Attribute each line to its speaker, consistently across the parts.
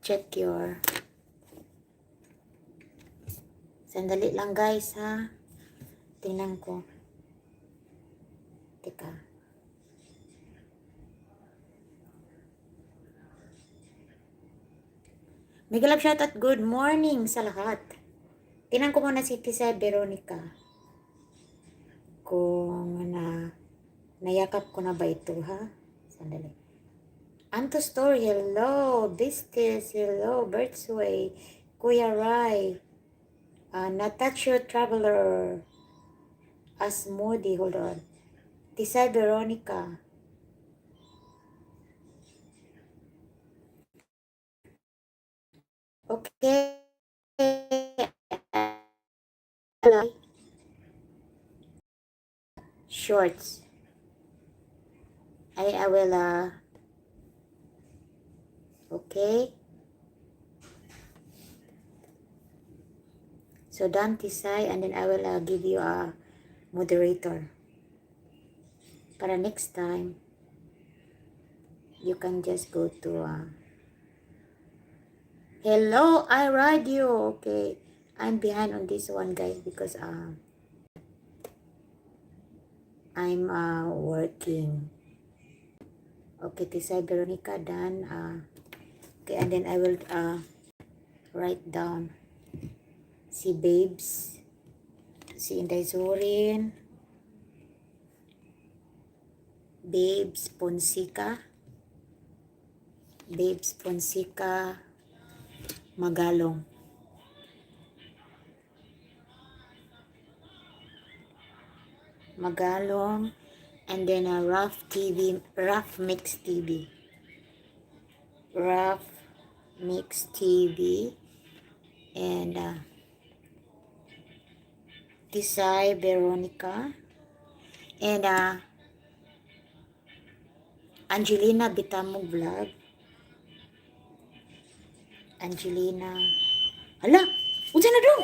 Speaker 1: check your... Sandali lang guys ha. Tingnan ko. Teka. Mega love shout at good morning sa lahat. Tingnan ko muna si Tisa Veronica. Kung nayakap ko na ba ito ha. Sandali. Anto Story, hello. Bistis, hello. Birdsway, Kuya Rai. Natasha Traveler. Asmodi, hold on. Tisa Veronica. Okay. Shorts. I will, okay. So, done, Tisay, and then I will give you a moderator. Para next time, you can just go to, hello, I ride you. Okay. I'm behind on this one, guys, because, I'm, working. Okay, Tisay Veronica, done. Okay, and then I will, write down si Babes, si Inday Zorin, Babes Ponsica, Magalong. And then Rough Mix TV. Rough Mix TV. And Tisay Veronica. And Angelina Bitamog Vlog. Angelina. Hala! Unsa na dong?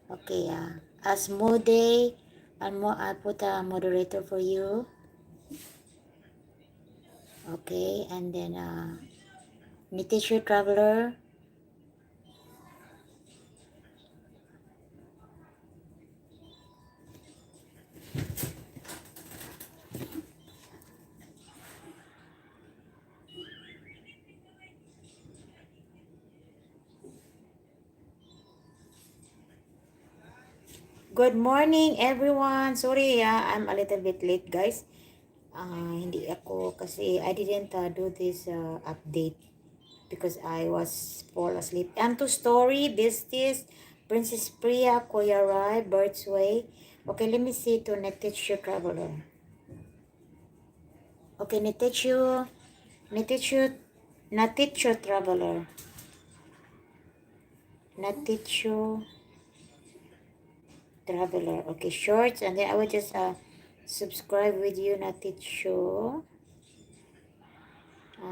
Speaker 1: Okay, Asmode, I'll put a moderator for you. Okay, and then Nitisha Traveler. Good morning everyone. Sorry, I'm a little bit late guys. Hindi ako kasi I didn't do this update because I was fall asleep. Anto Story, Besties, Princess Priya, Kuya Rai, Birdsway. Okay, let me see to Netichu Traveler. Okay, Netichu Traveler. Netichu Traveler. Okay, shorts, and then I will just subscribe with you, Netichu.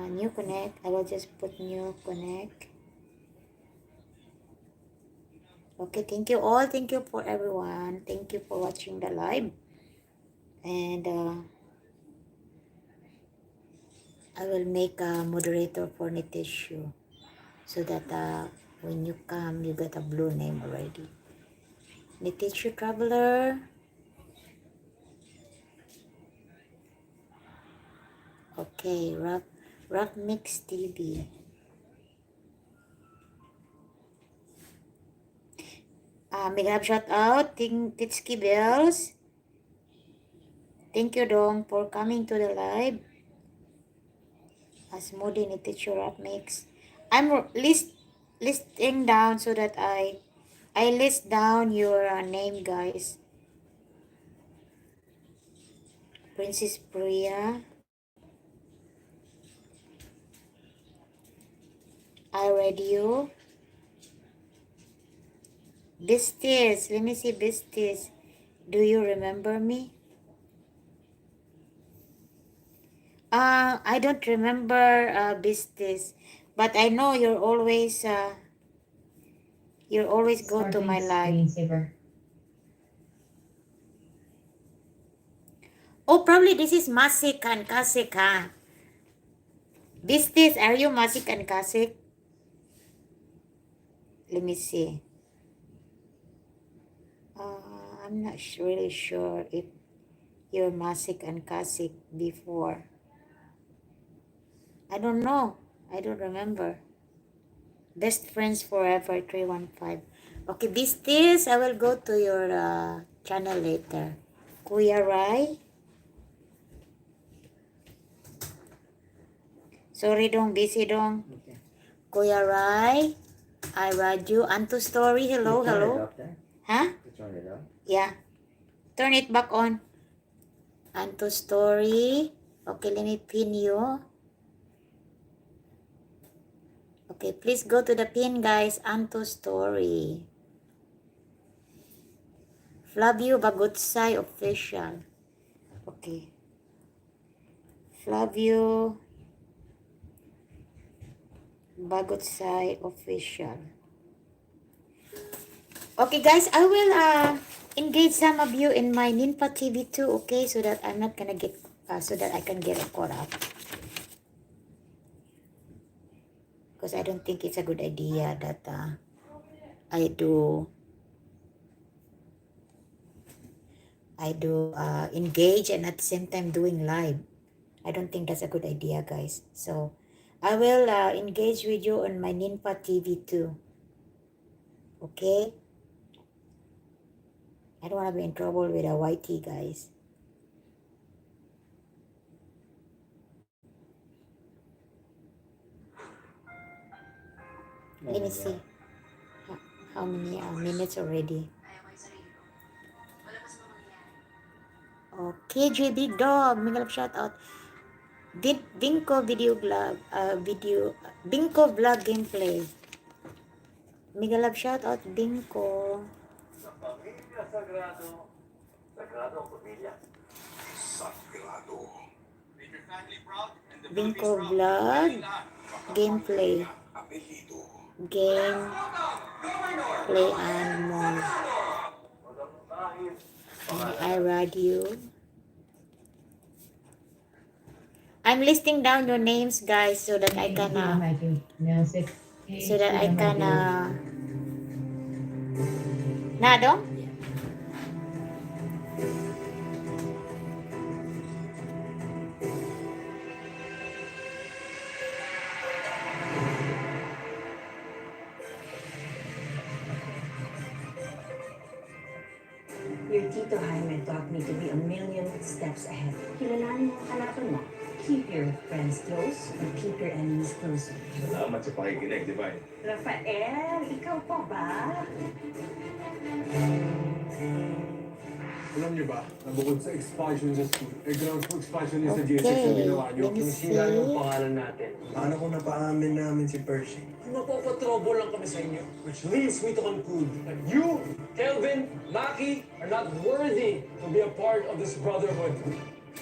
Speaker 1: New connect. I will just put new connect. Okay, thank you all. Thank you for everyone. Thank you for watching the live. And I will make a moderator for Nitishu so that when you come, you get a blue name already. Nitishu Traveler. Okay, Rock Mix TV. May grab shout out, Titski Bells. Thank you, Dong, for coming to the live. Asmodi Nitichu Rock Mix. I'm listing down so that I list down your name, guys. Princess Priya. I read you. Besties. Let me see, Besties. Do you remember me? I don't remember Besties, but I know you're always go to my live. Oh, probably this is Masik and Kasik, huh? Besties, are you Masik and Kasik? Let me see. I'm not really sure if you're Masik and Kasik before. I don't know. I don't remember. Best friends forever 315. Okay, Besties, I will go to your channel later. Kuya Rai. Sorry dong, busy dong.
Speaker 2: Okay.
Speaker 1: Kuya Rai. I read you. Anto Story. Hello,
Speaker 2: Turn it
Speaker 1: hello.
Speaker 2: off there.
Speaker 1: Huh?
Speaker 2: Turn it off.
Speaker 1: Yeah. Turn it back on. Anto Story. Okay, let me pin you. Okay, please go to the pin, guys. Anto Story. Flavio Bagutsay Official. Okay. Flavio Bagutsay Official. Okay, guys, I will engage some of you in my Ninfa TV too, okay? So that I'm not gonna get, so that I can get caught up. Because I don't think it's a good idea that I do engage and at the same time doing live. I don't think that's a good idea, guys. So I will engage with you on my Ninfa TV too. Okay? I don't want to be in trouble with a YT, guys. Let me see. How many minutes already? Okay, J Big Dog, mega shout out. Binko video vlog, Binko vlog gameplay. Mega love shout out, Binko.
Speaker 3: Sa pamilya sagrado, sagrado ang pamilya. Sagrado. Make your family proud and the
Speaker 1: Binko
Speaker 3: Philippines proud.
Speaker 1: vlog
Speaker 3: Kayong lahat.
Speaker 1: gameplay.
Speaker 3: Apelido.
Speaker 1: Game play and more.
Speaker 3: Walang kahit
Speaker 1: I read you. I'm listing down your names, guys, so that I can Nado?
Speaker 4: Your Tito Jaime taught me to be a million steps ahead. Kilalanin mo ang kalaban mo. Keep your friends close and keep your enemies closer.
Speaker 3: salamat sa pakikinig, Divine.
Speaker 4: Rafael, ikaw pa ba?
Speaker 5: Alam niyo ba, na bukod sa expansion sa school, ground po expansion niyo sa J6
Speaker 1: Okay,
Speaker 5: na ginawa niyo.
Speaker 1: let me
Speaker 5: Nasira yung
Speaker 1: see.
Speaker 5: pangalan natin.
Speaker 6: Paano kung napaamin namin si Percy?
Speaker 5: Mapapatrobo lang kami sa inyo. Which leads me to conclude that you, Kelvin, Maki, are not worthy to be a part of this brotherhood.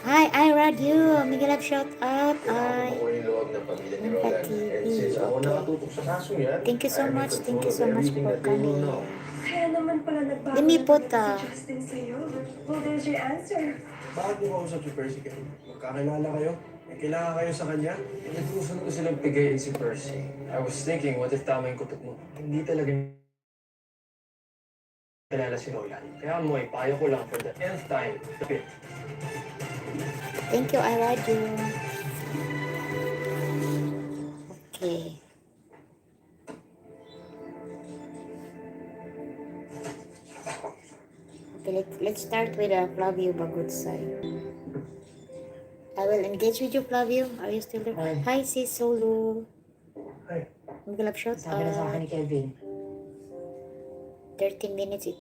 Speaker 1: Hi, I read you. Mega love shout out.
Speaker 3: Kailangan ko yung luwag ng pamilya ni Roland. And since ako nakatutok sa kaso yan,
Speaker 1: Thank you so
Speaker 3: I am in
Speaker 1: much. Thank
Speaker 3: control
Speaker 1: you
Speaker 3: of
Speaker 1: so much
Speaker 3: everything
Speaker 1: for
Speaker 3: that they will
Speaker 1: coming.
Speaker 3: know.
Speaker 4: Kaya naman pala nagbago
Speaker 1: Let me
Speaker 4: na
Speaker 1: put,
Speaker 4: talaga si Justin sa'yo. Well, there's your answer.
Speaker 6: Bakit mo kausap si Percy kayo? Magkakilala kayo? May kailangan kayo sa kanya?
Speaker 5: Nagsusunod ko silang pigayin si Percy. I was thinking, what if tama yung kutok mo? Hindi talaga kilala si Roland. Kaya mo, payo ko lang for the nth time. Pit.
Speaker 1: Thank you, I read you. Okay. Okay, let's start with Flavio Bagutsay. I will engage with you, Flavio. Are you still there?
Speaker 6: Hi.
Speaker 1: Hi, sis Solo.
Speaker 6: Hi.
Speaker 1: Mag-love shot.
Speaker 4: Sabi na sa akin ni Kelvin,
Speaker 1: 13 minutes